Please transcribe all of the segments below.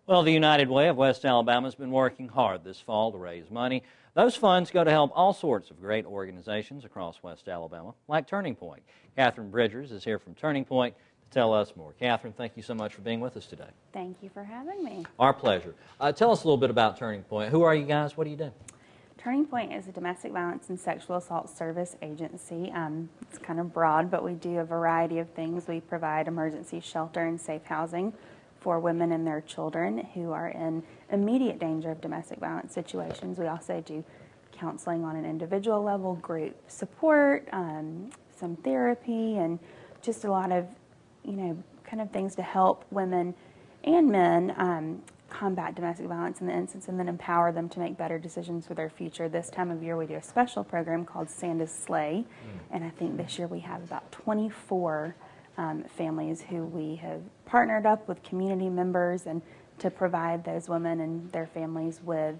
Well, the United Way of West Alabama has been working hard this fall to raise money. Those funds go to help all sorts of great organizations across West Alabama, like Turning Point. Catherine Bridgers is here from Turning Point to tell us more. Catherine, thank you so much for being with us today. Thank you for having me. Our pleasure. Tell us a little bit about Turning Point. Who are you guys? What do you do? Turning Point is a domestic violence and sexual assault service agency. It's kind of broad, but we do a variety of things. We provide emergency shelter and safe housing for women and their children who are in immediate danger of domestic violence situations. We also do counseling on an individual level, group support, some therapy, and just a lot of, kind of things to help women and men combat domestic violence in the instance and then empower them to make better decisions for their future. This time of year we do a special program called Santa's Sleigh, and I think this year we have about 24 families who we have partnered up with community members and to provide those women and their families with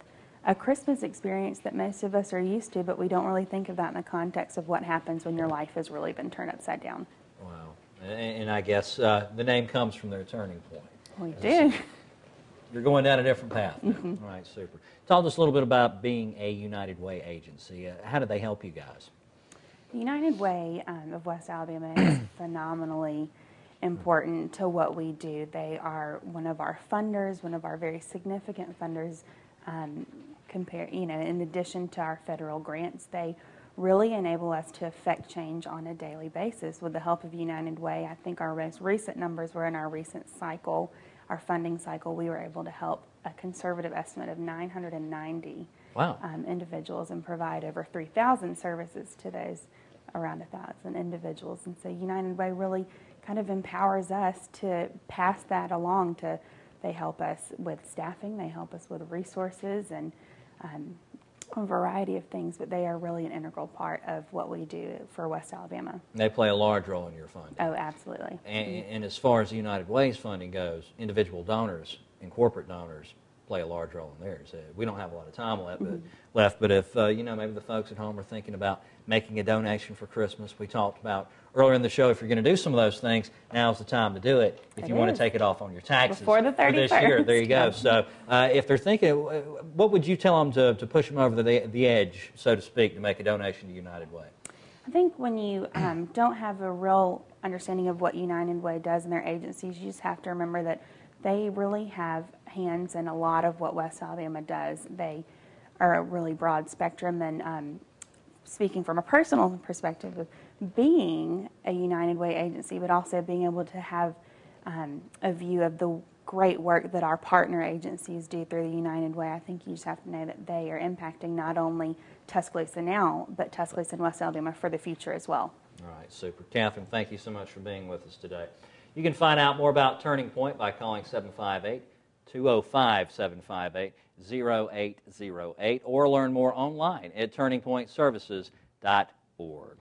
a Christmas experience that most of us are used to, but we don't really think of that in the context of what happens when your life has really been turned upside down. Wow. And I guess the name comes from their turning point. We do. You're going down a different path. All right, super. Talk to us a little bit about being a United Way agency. How do they help you guys? The United Way of West Alabama is phenomenally important to what we do. They are one of our funders, one of our very significant funders. In addition to our federal grants, they really enable us to affect change on a daily basis. With the help of United Way, I think our most recent numbers were in our recent cycle, our funding cycle, we were able to help a conservative estimate of 990 individuals and provide over 3,000 services to those around 1,000 individuals. And so United Way really kind of empowers us to pass that along to, they help us with staffing, they help us with resources and a variety of things, but they are really an integral part of what we do for West Alabama. They play a large role in your funding. Oh, absolutely. And as far as the United Way's funding goes, individual donors and corporate donors play a large role in theirs. We don't have a lot of time left, but if maybe the folks at home are thinking about making a donation for Christmas, we talked about earlier in the show, if you're going to do some of those things, now's the time to do it. If you want to take it off on your taxes before the 31st. For this year, there you go. So if they're thinking, what would you tell them to push them over the edge, so to speak, to make a donation to United Way? I think when you don't have a real understanding of what United Way does in their agencies, you just have to remember that they really have hands in a lot of what West Alabama does. They are a really broad spectrum, and speaking from a personal perspective of being a United Way agency, but also being able to have a view of the great work that our partner agencies do through the United Way, I think you just have to know that they are impacting not only Tuscaloosa now, but Tuscaloosa and West Alabama for the future as well. All right, super. Catherine, thank you so much for being with us today. You can find out more about Turning Point by calling 758-205-758-0808 or learn more online at turningpointservices.org.